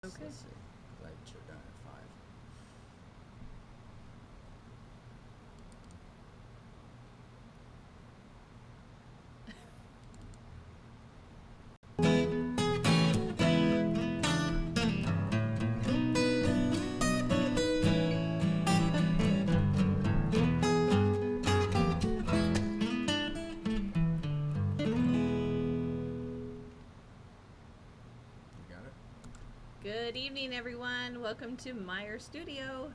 Okay. Let's see. I should have done it at 5. You got it? Good evening, everyone. Welcome to Meyer Studio,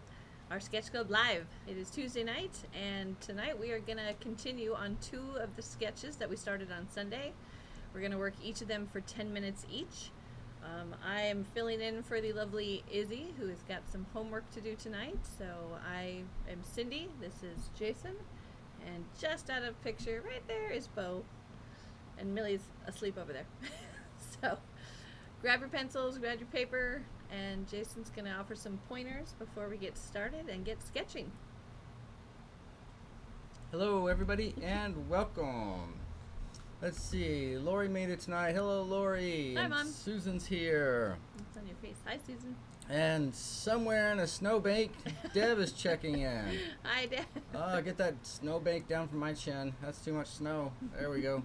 our Sketch Club Live. It is Tuesday night, and tonight we are going to continue on 2 of the sketches that we started on Sunday. We're going to work each of them for 10 minutes each. I am filling in for the lovely Izzy, who has got some homework to do tonight. So I am Cindy. This is Jason. And just out of picture right there is Bo. And Millie's asleep over there. So grab your pencils, grab your paper, and Jason's going to offer some pointers before we get started and get sketching. Hello, everybody, and welcome. Let's see. Lori made it tonight. Hello, Lori. Hi, and Mom. Susan's here. It's on your face. Hi, Susan. And somewhere in a snowbank, Deb is checking in. Hi, Dad. Oh, get that snowbank down from my chin. That's too much snow. There we go.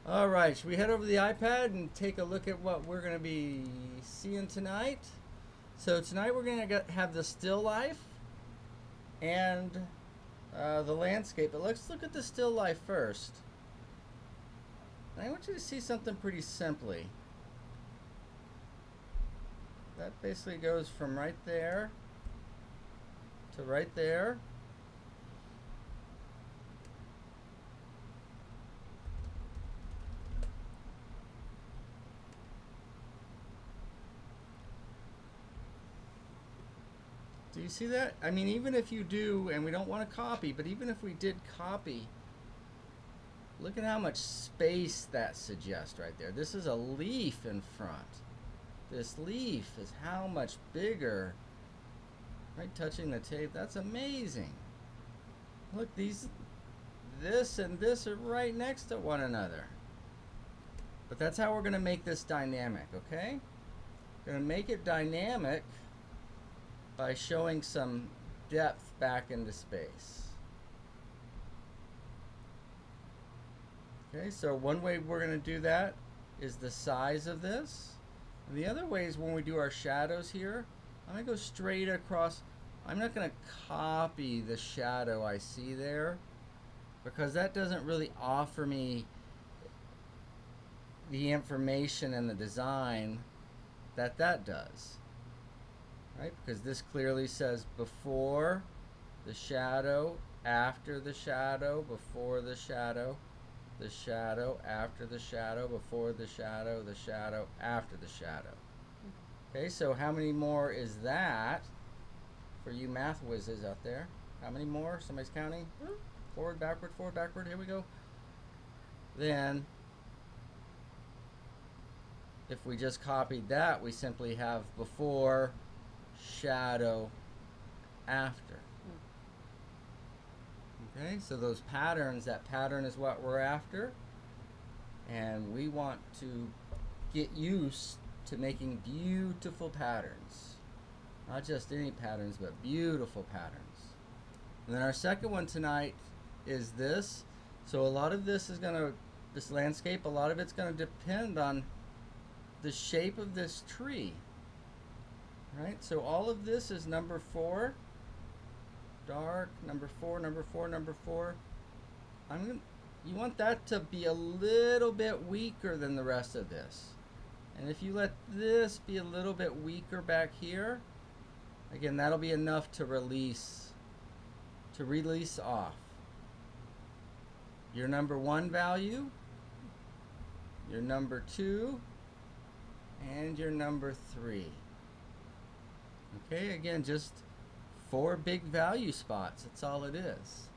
All right, should we head over to the iPad and take a look at what we're going to be seeing tonight? So tonight we're going to have the still life and the landscape. But let's look at the still life first. And I want you to see something pretty simply. That basically goes from right there to right there. Do you see that? I mean, even if you do, and we don't want to copy, but even if we did copy, look at how much space that suggests right there. This is a leaf in front. This leaf is how much bigger. Right, touching the tape, that's amazing. Look, this and this are right next to one another. But that's how we're going to make this dynamic, okay? We're going to make it dynamic by showing some depth back into space. Okay, so one way we're going to do that is the size of this. And the other way is when we do our shadows here, I'm going to go straight across. I'm not going to copy the shadow I see there because that doesn't really offer me the information and the design that does. Right? Because this clearly says before the shadow, after the shadow, before the shadow, after the shadow, before the shadow, after the shadow. Okay, so how many more is that for you math whizzes out there? How many more? Somebody's counting? Forward, backward, here we go. Then, if we just copied that, we simply have before, shadow, after. Okay, so those patterns, that pattern is what we're after. And we want to get used to making beautiful patterns. Not just any patterns, but beautiful patterns. And then our second one tonight is this. So a lot of this is this landscape, a lot of it's going to depend on the shape of this tree. Right, so all of this is number 4. Dark, number 4. You want that to be a little bit weaker than the rest of this. And if you let this be a little bit weaker back here, again, that'll be enough to release off. Your number 1 value, your number 2, and your number 3. Okay, again, just 4 big value spots. That's all it is.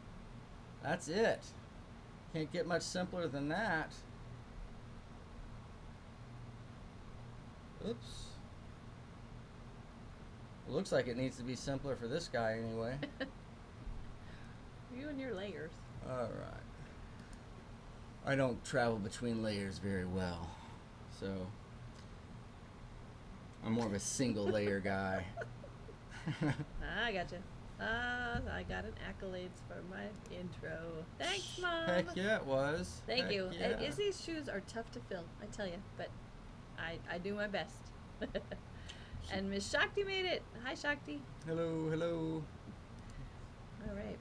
That's it. Can't get much simpler than that. Oops. It looks like it needs to be simpler for this guy anyway. You and your layers. All right. I don't travel between layers very well. So I'm more of a single layer guy. I gotcha. I got an accolades for my intro. Thanks, Mom. Heck yeah, it was. Thank Heck you. Yeah. Izzy's shoes are tough to fill, I tell you, but I do my best. And Miss Shakti made it. Hi, Shakti. Hello, hello. All right.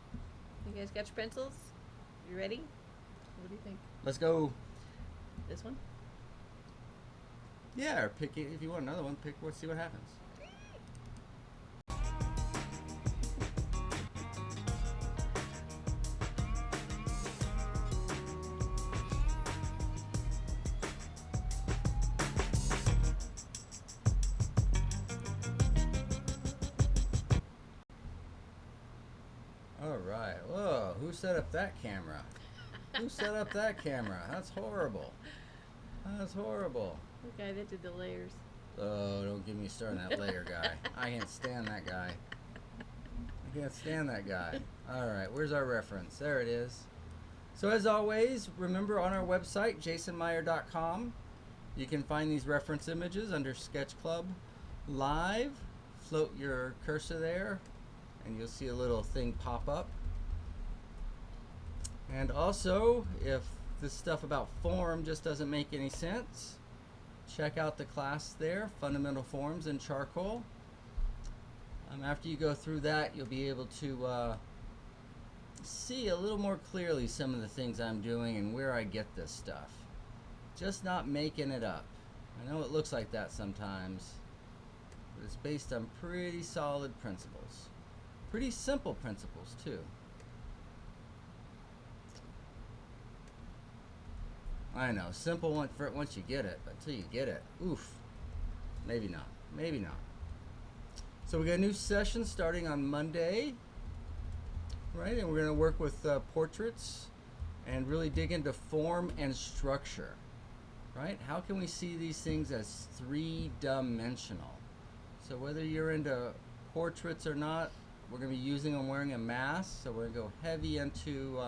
You guys got your pencils? You ready? What do you think? Let's go. This one? Yeah, or pick it if you want another one. Pick. Let's see what happens. All right. Whoa, who set up that camera? Who set up that camera? That's horrible. That's horrible. The guy that did the layers. Oh, don't get me started on that layer guy. I can't stand that guy. I can't stand that guy. All right, where's our reference? There it is. So as always, remember on our website, jasonmeyer.com, you can find these reference images under Sketch Club Live. Float your cursor there, and you'll see a little thing pop up. And also, if this stuff about form just doesn't make any sense, check out the class there, Fundamental Forms in Charcoal. After you go through that, you'll be able to see a little more clearly some of the things I'm doing and where I get this stuff. Just not making it up. I know it looks like that sometimes, but it's based on pretty solid principles. Pretty simple principles, too. I know, simple once you get it, but until you get it, oof, maybe not, maybe not. So we got a new session starting on Monday, right? And we're going to work with portraits and really dig into form and structure, right? How can we see these things as three-dimensional? So whether you're into portraits or not, we're going to be using them wearing a mask, so we're going to go heavy into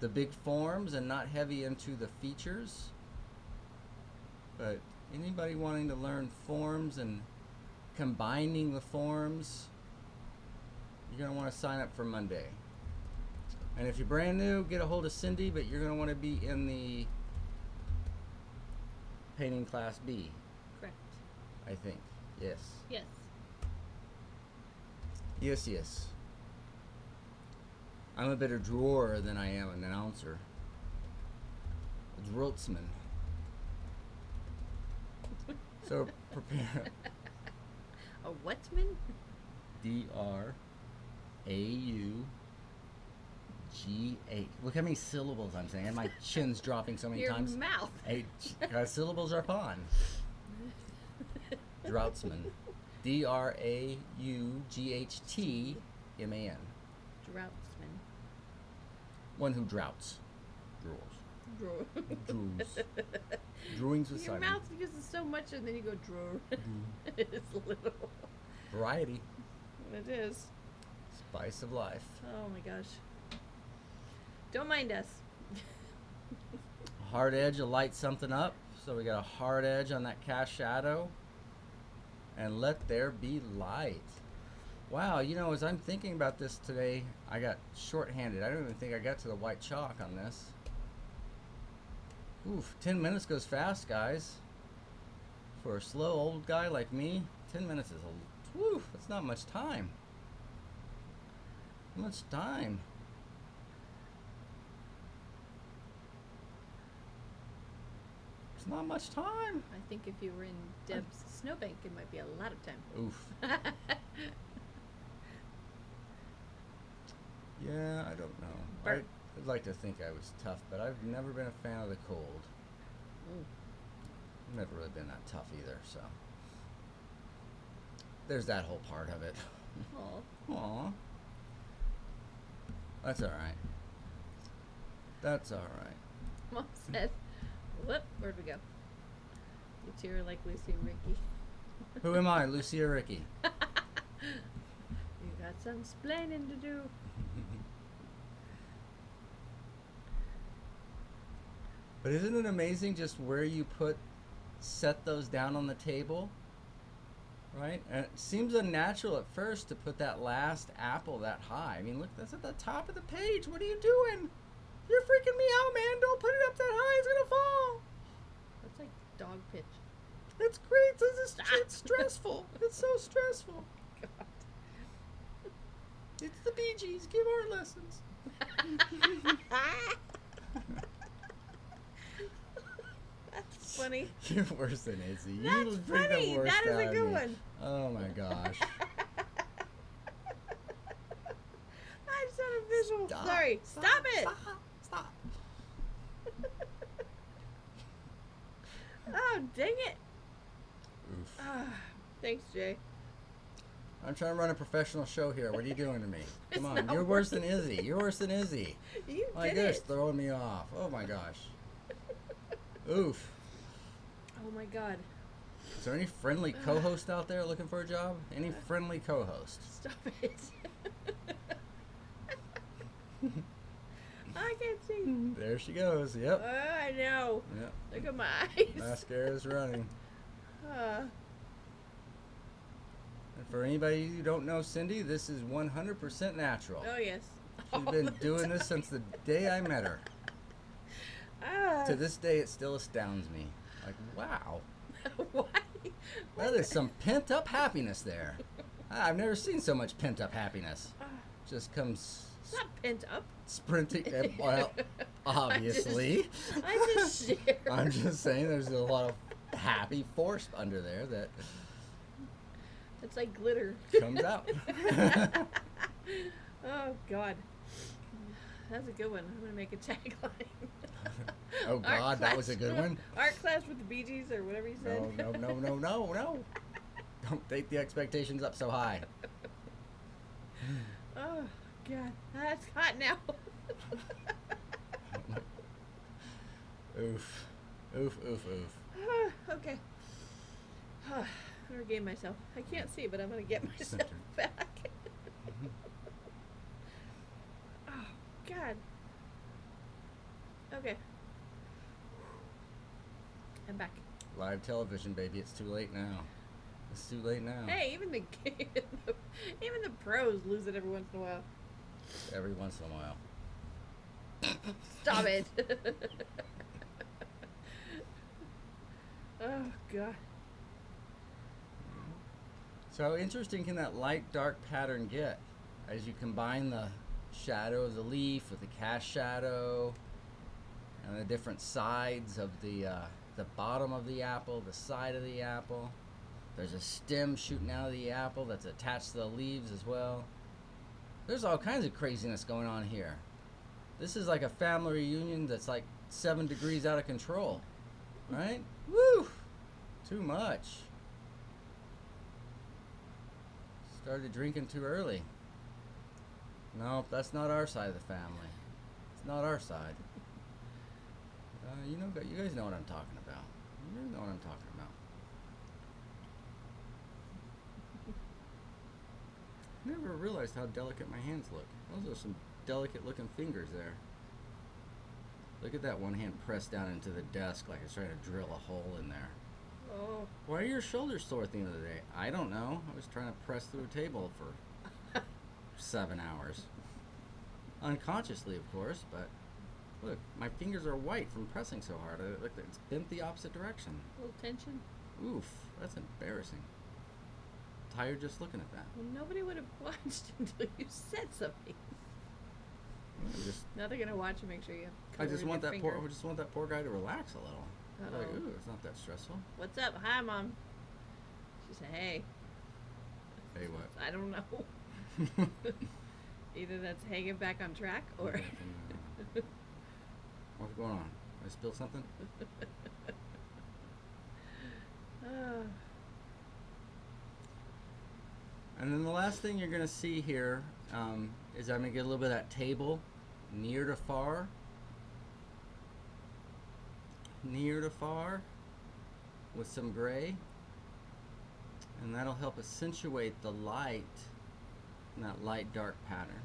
the big forms and not heavy into the features. But anybody wanting to learn forms and combining the forms, you're going to want to sign up for Monday. And if you're brand new, get a hold of Cindy, but you're going to want to be in the painting class B, Correct. I think. Yes. Yes. Yes, yes. I'm a better drawer than I am an announcer. A droltsman. So prepare. A whatman? D-R-A-U-G-H. Look how many syllables I'm saying. And my chin's dropping so many Your times. mouth. Syllables are fun. Draughtsman. D-R-A-U-G-H-T-M-A-N. Droughtsman. One who droughts. Draws. Drawer. Drews. Drawings with Your Simon. mouth uses so much and then you go drawer. It's little. Variety. It is. Spice of life. Oh my gosh. Don't mind us. Hard edge will light something up. So we got a hard edge on that cast shadow. And let there be light. Wow, you know, as I'm thinking about this today, I got shorthanded. I don't even think I got to the white chalk on this. Oof, 10 minutes goes fast, guys. For a slow old guy like me, 10 minutes is that's not much time. Not much time. It's not much time. I think if you were in Deb's snowbank, it might be a lot of time. Oof. Yeah, I don't know. Bert. I'd like to think I was tough, but I've never been a fan of the cold. Mm. I've never really been that tough either, so. There's that whole part of it. Aw. Aw. That's alright. That's alright. Mom said, whoop, where'd we go? You two are like Lucy and Ricky. Who am I, Lucy or Ricky? You got some splaining to do. But isn't it amazing just where you set those down on the table? right? And it seems unnatural at first to put that last apple that high. I mean, look, that's at the top of the page. What are you doing? You're freaking me out, man. Don't put it up that high. It's going to fall. That's like dog pitch. It's great. It's stressful. It's so stressful. God. It's the Bee Gees. Give our lessons. That's funny. You're worse than Izzy. That's You bring funny. the worst That is out a of good me. one. Oh my gosh. I just had a visual. Stop. Sorry. Stop it. Stop. Oh, dang it. Oof. Ah, thanks, Jay. I'm trying to run a professional show here. What are you doing to me? Come It's on. not You're worse than Izzy. You're worse than Izzy. You My did gosh, it. throwing me off. Oh my gosh. Oof. Oh my God. Is there any friendly co-host out there looking for a job? Any friendly co-host? Stop it. I can't see. There she goes. Yep. I know. Yep. Look at my eyes. Mascara's running. Uh, And for anybody who don't know Cindy, this is 100% natural. oh, yes. She's been doing this since the day I met her. Ah. To this day, it still astounds me. Like, wow. Why? Well, there's some pent-up happiness there. I've never seen so much pent-up happiness. Ah, Just comes it's not pent up. sprinting. Well, obviously. I just shared. I'm just saying there's a lot of happy force under there that It's like glitter. comes out. Oh, God. That's a good one. I'm going to make a tagline. Oh, God, that was a good one. Art class with the Bee Gees or whatever you said. No. Don't take the expectations up so high. Oh, God. That's hot now. Oof. Oof, oof, oof. Okay. I regained myself. I can't see, but I'm going to get myself back. Oh, God. Okay. I'm back. Live television, baby. It's too late now. It's too late now. Hey, even the pros lose it every once in a while. Every once in a while. Stop it. Oh, God. So how interesting can that light-dark pattern get as you combine the shadow of the leaf with the cast shadow and the different sides of the bottom of the apple, the side of the apple. There's a stem shooting out of the apple that's attached to the leaves as well. There's all kinds of craziness going on here. This is like a family reunion that's like 7 degrees out of control, right? Woo! Too much. Started drinking too early. No, that's not our side of the family. It's not our side. You guys know what I'm talking about. You know what I'm talking about. Never realized how delicate my hands look. Those are some delicate looking fingers there. Look at that one hand pressed down into the desk like it's trying to drill a hole in there. Oh. Why are your shoulders sore at the end of the day? I don't know. I was trying to press through a table for 7 hours. Unconsciously, of course, but look, my fingers are white from pressing so hard. Look, it's bent the opposite direction. A little tension. Oof, that's embarrassing. Tired just looking at that. Well, nobody would have watched until you said something. Now they're gonna watch and make sure you have. I color just in want your that finger. poor. I just want that poor guy to relax a little. Like, Uh-oh. ooh, it's not that stressful. What's up? Hi, Mom. She said, "Hey." Hey, what? I don't know. Either that's hanging back on track or. What's going on? I spilled something? Oh. And then the last thing you're going to see here is I'm going to get a little bit of that table near to far. Near to far with some gray. And that'll help accentuate the light in that light dark pattern.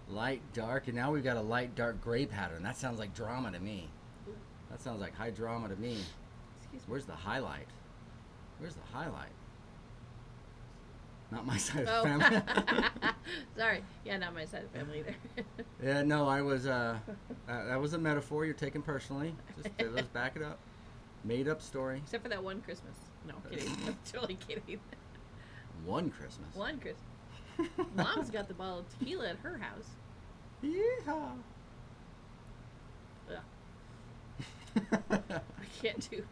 Light, dark, and now we've got a light, dark, gray pattern. That sounds like drama to me. Ooh, That sounds like high drama to me. excuse me. Where's the highlight? Where's the highlight? Not my side of Oh, the family. sorry. Yeah, not my side of the family either. Yeah, no, I was. That was a metaphor you're taking personally. Just let's back it up. Made up story. Except for that one Christmas. No, kidding. I'm totally kidding. One Christmas. One Christmas. Mom's got the bottle of tequila at her house. Yeehaw. Ugh, I can't do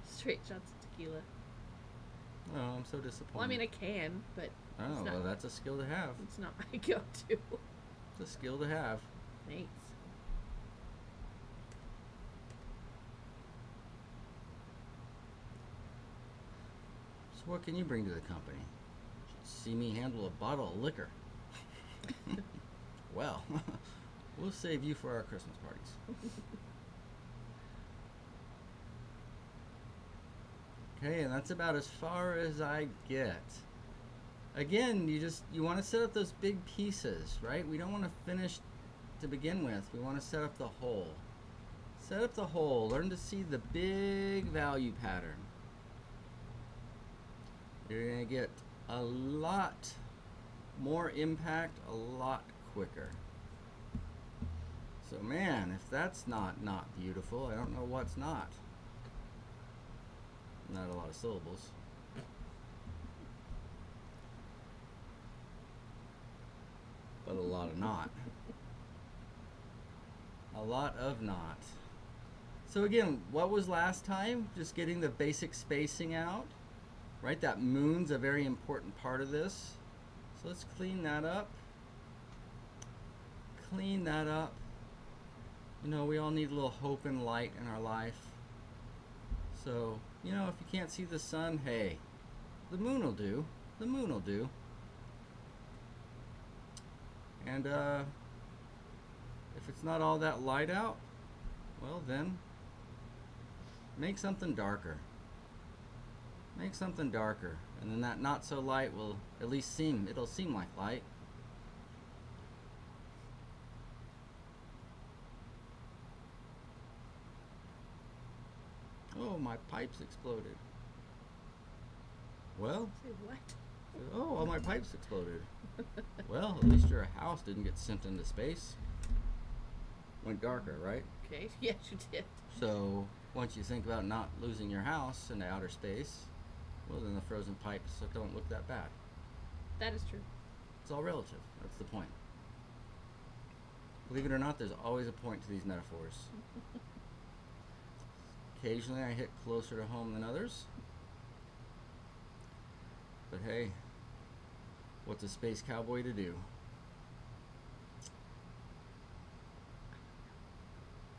straight shots of tequila. Oh, I'm so disappointed. Well, I mean, I can, but Oh, it's not, well, that's a skill to have. it's not my go-to. It's a skill to have. Thanks. So, what can you bring to the company? See me handle a bottle of liquor. Well, we'll save you for our Christmas parties. Okay, and that's about as far as I get. Again, you want to set up those big pieces, right? We don't want to finish to begin with. We want to set up the whole. Set up the whole. Learn to see the big value pattern. You're going to get a lot more impact a lot quicker. So man, if that's not beautiful, I don't know what's not. Not a lot of syllables. But a lot of not. A lot of not. So again, what was last time? Just getting the basic spacing out. Right? That moon's a very important part of this. So let's clean that up. Clean that up. You know, we all need a little hope and light in our life. So, you know, if you can't see the sun, hey, the moon will do. The moon will do. And if it's not all that light out, well then, make something darker. Make something darker, and then that not so light will at least it'll seem like light. Oh, my pipes exploded. Well, Say what? oh, all my pipes exploded. Well, at least your house didn't get sent into space. Went darker, right? Okay, yes, you did. So, once you think about not losing your house into outer space, well, then the frozen pipes don't look that bad. That is true. It's all relative. That's the point. Believe it or not, there's always a point to these metaphors. Occasionally I hit closer to home than others. But hey, what's a space cowboy to do?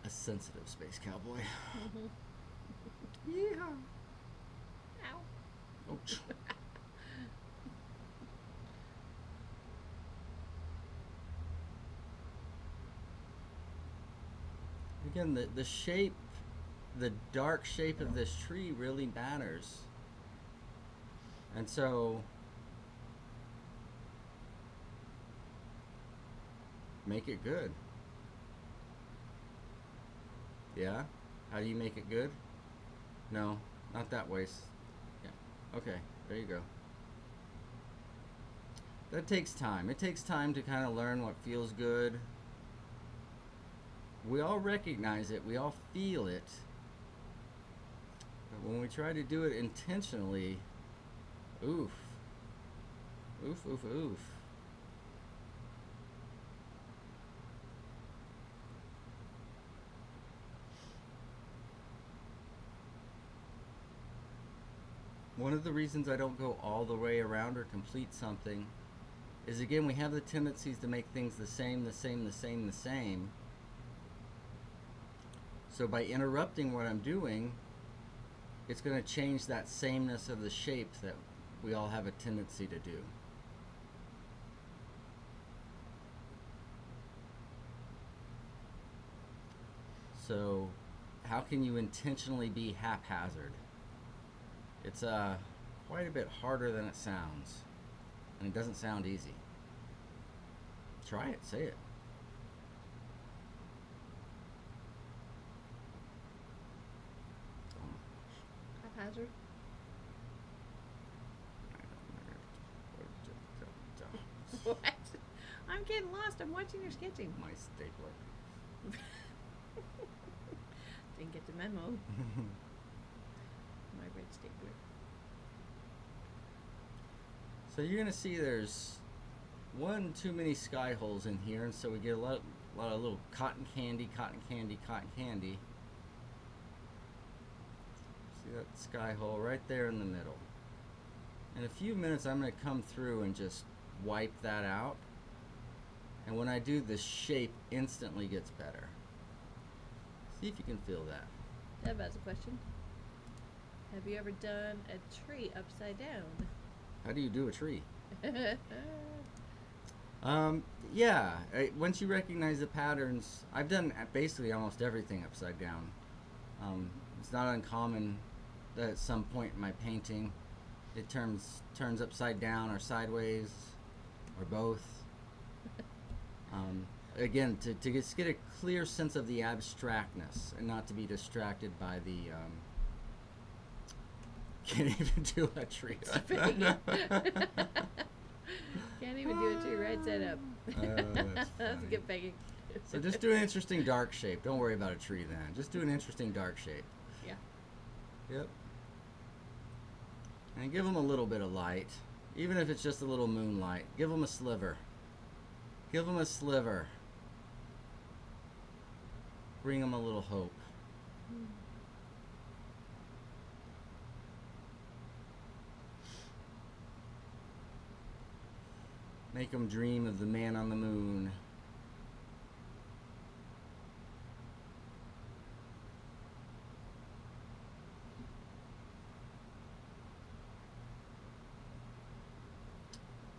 A sensitive space cowboy. Yeehaw. Ow. Ouch. Again, the shape, the dark shape of this tree really matters. And so, make it good. Yeah? How do you make it good? No, not that way. Yeah. Okay, there you go. That takes time. It takes time to kind of learn what feels good. We all recognize it. We all feel it. But when we try to do it intentionally, oof. Oof, oof, oof. One of the reasons I don't go all the way around or complete something is, again, we have the tendencies to make things the same, the same, the same, the same. So by interrupting what I'm doing, it's going to change that sameness of the shape that we all have a tendency to do. So how can you intentionally be haphazard? It's quite a bit harder than it sounds, and it doesn't sound easy. Try it, say it. hazard? What? I'm getting lost. I'm watching your sketching. My stapler. Didn't get the memo. My red stapler. So you're gonna see there's one too many sky holes in here, and so we get a lot of little cotton candy, cotton candy, cotton candy. See that sky hole right there in the middle. In a few minutes, I'm gonna come through and just wipe that out. And when I do, the shape instantly gets better. See if you can feel that. Deb has a question. Have you ever done a tree upside down? How do you do a tree? Yeah. Once you recognize the patterns, I've done basically almost everything upside down. It's not uncommon that at some point in my painting, it turns upside down or sideways, or both. Again, to just get a clear sense of the abstractness and not to be distracted by the. Can't even do a tree. Can't even do a tree right side up. That's Let's funny. get begging. So just do an interesting dark shape. Don't worry about a tree then. Just do an interesting dark shape. Yeah. Yep. And give them a little bit of light. Even if it's just a little moonlight. Give them a sliver. Give them a sliver. Bring them a little hope. Make them dream of the man on the moon.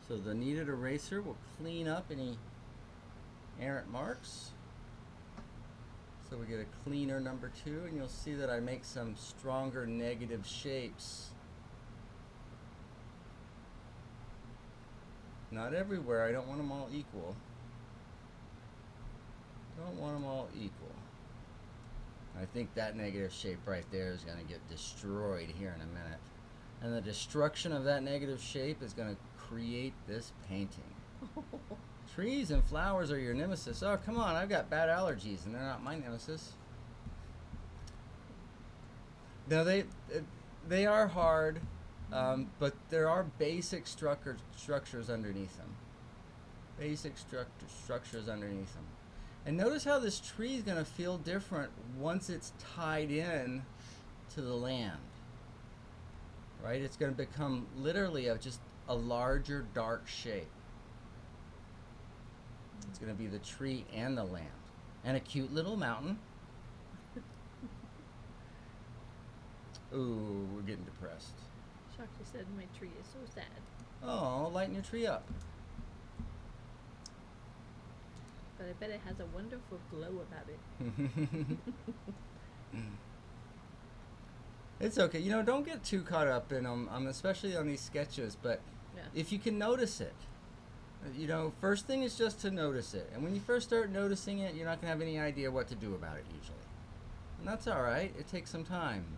So the kneaded eraser will clean up any errant marks. So we get a cleaner number 2, and you'll see that I make some stronger negative shapes. Not everywhere, I don't want them all equal. Don't want them all equal. I think that negative shape right there is going to get destroyed here in a minute. And the destruction of that negative shape is going to create this painting. Trees and flowers are your nemesis. Oh, come on, I've got bad allergies and they're not my nemesis. No, they are hard, but there are basic structures underneath them. Basic structures underneath them. And notice how this tree is going to feel different once it's tied in to the land. Right? It's going to become literally just a larger dark shape. It's going to be the tree and the land. And a cute little mountain. Ooh, we're getting depressed. Shakti said my tree is so sad. Oh, lighten your tree up. But I bet it has a wonderful glow about it. It's okay. You know, don't get too caught up in them, especially on these sketches. But Yeah. if you can notice it, you know, first thing is just to notice it. And when you first start noticing it, you're not going to have any idea what to do about it usually. And that's all right. It takes some time.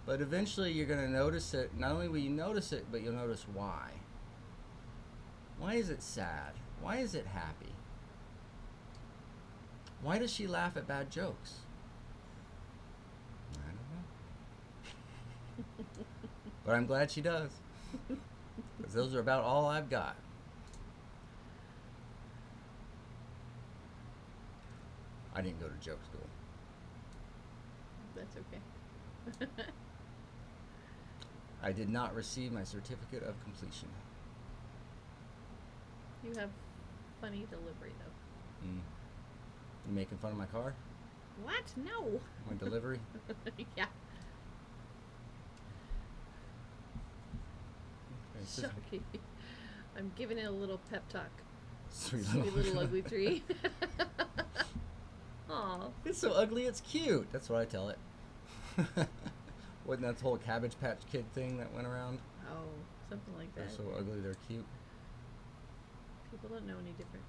But eventually you're going to notice it. Not only will you notice it, but you'll notice why. Why is it sad? Why is it happy? Why does she laugh at bad jokes? I don't know. But I'm glad she does. Because those are about all I've got. I didn't go to joke school. That's okay. I did not receive my certificate of completion. You have funny delivery though. Mm. You making fun of my car? What? No. My delivery? Yeah. Okay, it's just Shocking. I'm giving it a little pep talk. sweet Sweet little ugly tree. Aw. It's so ugly, it's cute. That's what I tell it. Wasn't that the whole Cabbage Patch Kid thing that went around? Oh, something like They're that. so ugly, they're cute. People don't know any different.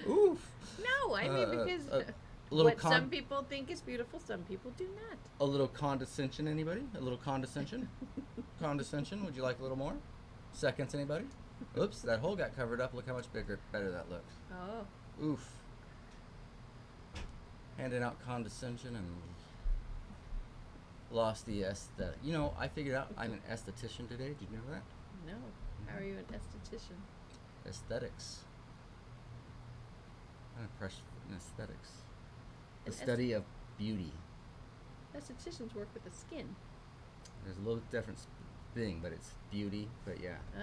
Oof. No, I mean because little what some people think is beautiful, some people do not. a little condescension, anybody? A little condescension? Condescension, would you like a little more? Seconds, anybody? Oops, that hole got covered up. Look how much better that looks. Oh. Oof. Handing out condescension and lost the aesthetic. You know, I figured out I'm an esthetician today. Did you know that? No. How are you an esthetician? Aesthetics. I'm a fresh in aesthetics. The An study of beauty. Estheticians work with the skin. There's a little different thing, but it's beauty. But yeah. Oh.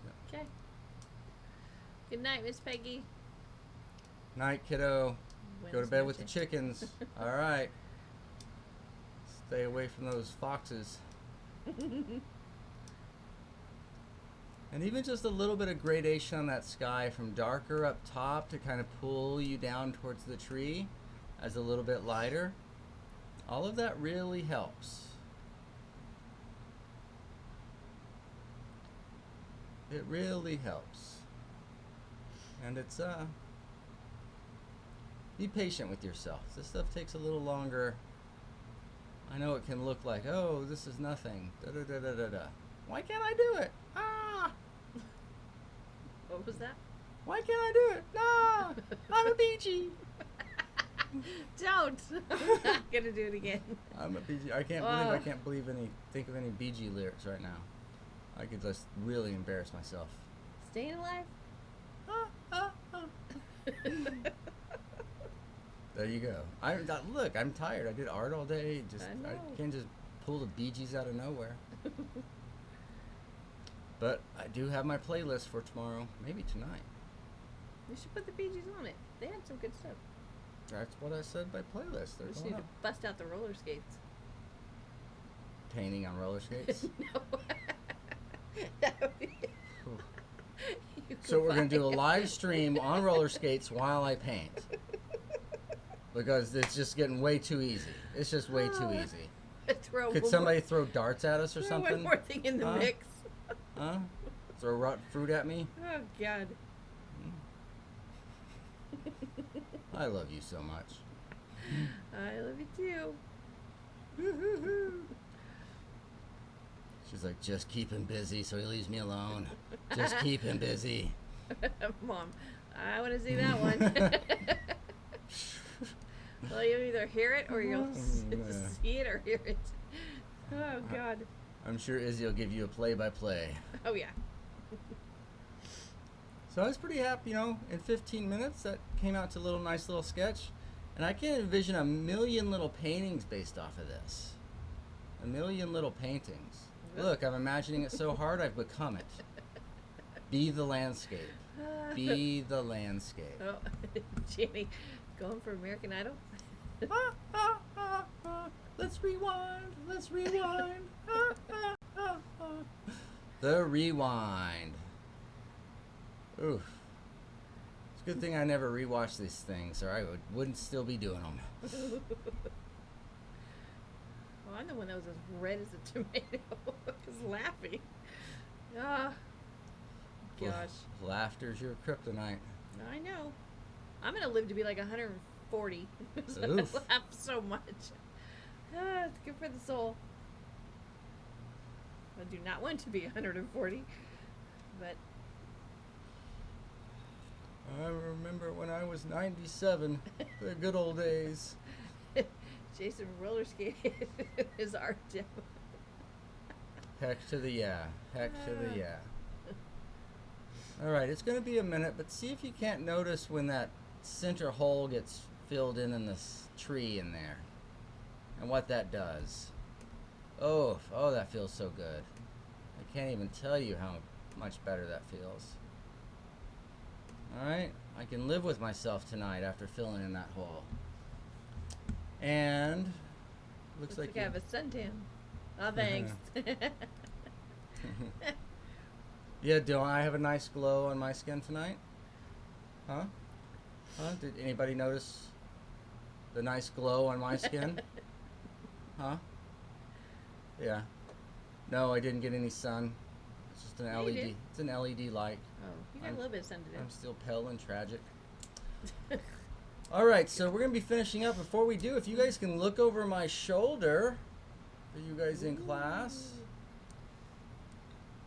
Yeah. Okay. Good night, Miss Peggy. Night, kiddo. Go to bed with the Buenas chickens. All right. Stay away from those foxes. And even just a little bit of gradation on that sky from darker up top to kind of pull you down towards the tree as a little bit lighter. All of that really helps. It really helps. And it's be patient with yourself. This stuff takes a little longer. I know it can look like, oh, this is nothing. Da da da da da da. Why can't I do it? Ah! What was that? Why can't I do it? No! I'm a BG. Don't. I'm not gonna do it again. I'm a BG. I can't think of any BG lyrics right now. I could just really embarrass myself. Staying alive. There you go. Look, I'm tired. I did art all day. I can't just pull the Bee Gees out of nowhere. But I do have my playlist for tomorrow, maybe tonight. You should put the Bee Gees on it. They had some good stuff. That's what I said by playlist. They're We just going need to up. bust out the roller skates. Painting on roller skates. No. That would be- You So can we're going to do a buy- live stream on roller skates while I paint. Because it's just getting way too easy. It's just way too easy. Throw Could one somebody more, throw darts at us or throw something? one more thing in the Huh? mix. Huh? Throw rotten fruit at me? Oh God. I love you so much. I love you She's like, just keep him busy so he leaves me alone. Just keep him busy. too. Mom, I want to see that one. Well, you'll either hear it or you'll Yeah. see it or hear it. Oh God. I'm sure Izzy will give you a play-by-play. Oh yeah. So I was pretty happy, in 15 minutes that came out to a nice little sketch. And I can envision a million little paintings based off of this. A million little paintings. Look, I'm imagining it so hard I've become it. Be the landscape. Be the landscape. Oh, Jamie, going for American Idol? Let's rewind. Let's rewind. The rewind. Oof. It's a good thing I never rewatched these things, or I wouldn't still be doing them. Oh, I'm the one that was as red as a tomato. Just laughing. Ah, gosh. Laughter's your kryptonite. I know. I'm gonna live to be like 140. I Oof. laugh so much. Ah, it's good for the soul. I do not want to be 140, but I remember when I was 97, the good old days. Jason roller skated is art demo. Heck to the yeah. Heck to the yeah. Alright, it's going to be a minute, but see if you can't notice when that center hole gets filled in this tree in there. And what that does. Oh, that feels so good. I can't even tell you how much better that feels. Alright, I can live with myself tonight after filling in that hole. And looks like I have a suntan. Oh, thanks. Yeah, do I have a nice glow on my skin tonight? Huh? Did anybody notice the nice glow on my skin? Huh? Yeah. No, I didn't get any sun. It's just an Yeah, you LED. did. It's an LED light. Oh, you got a little bit of sun today. I'm still pale and tragic. All right, so we're gonna be finishing up. Before we do, if you guys can look over my shoulder, for you guys in class,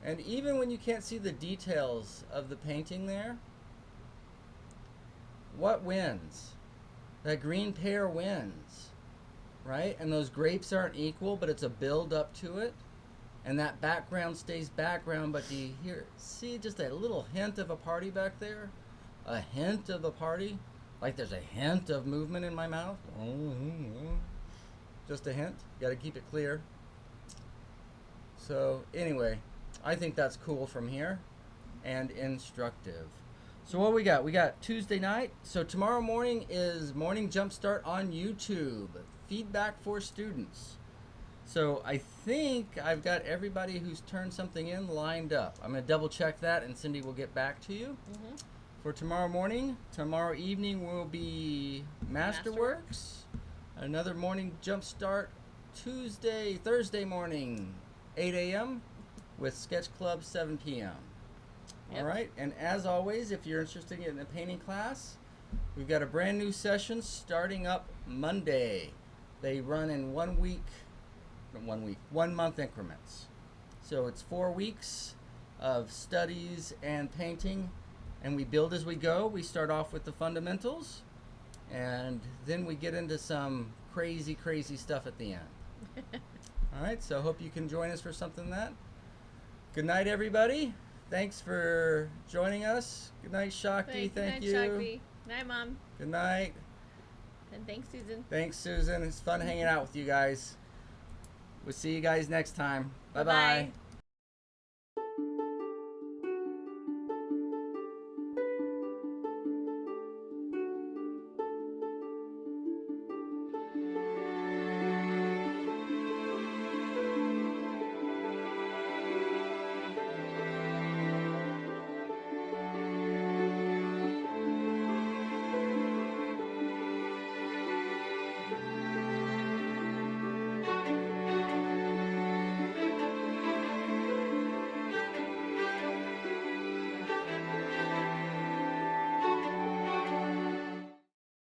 and even when you can't see the details of the painting there, what wins? That green pear wins, right? And those grapes aren't equal, but it's a build up to it. And that background stays background, but do you see just a little hint of a party back there? A hint of a party? Like there's a hint of movement in my mouth? Just a hint. Got to keep it clear. So anyway, I think that's cool from here and instructive. So what we got? We got Tuesday night. So tomorrow morning is Morning Jumpstart on YouTube. Feedback for students. So I think I've got everybody who's turned something in lined up. I'm going to double check that, and Cindy will get back to you. Mm-hmm. For tomorrow morning, tomorrow evening will be Masterworks. Another Morning Jumpstart Thursday morning, 8 a.m. with Sketch Club 7 p.m. Yep. All right, and as always, if you're interested in a painting class, we've got a brand new session starting up Monday. They run in 1 month increments. So it's 4 weeks of studies and painting, and we build as we go. We start off with the fundamentals, and then we get into some crazy stuff at the end. All right, so hope you can join us for something like that. Good night, everybody. Thanks for joining us. Good night, Shakti. Thank you. Good night, Shakti. Night, Mom. Good night. And thanks, Susan. Thanks, Susan. It's fun hanging out with you guys. We'll see you guys next time. Bye-bye. Bye-bye.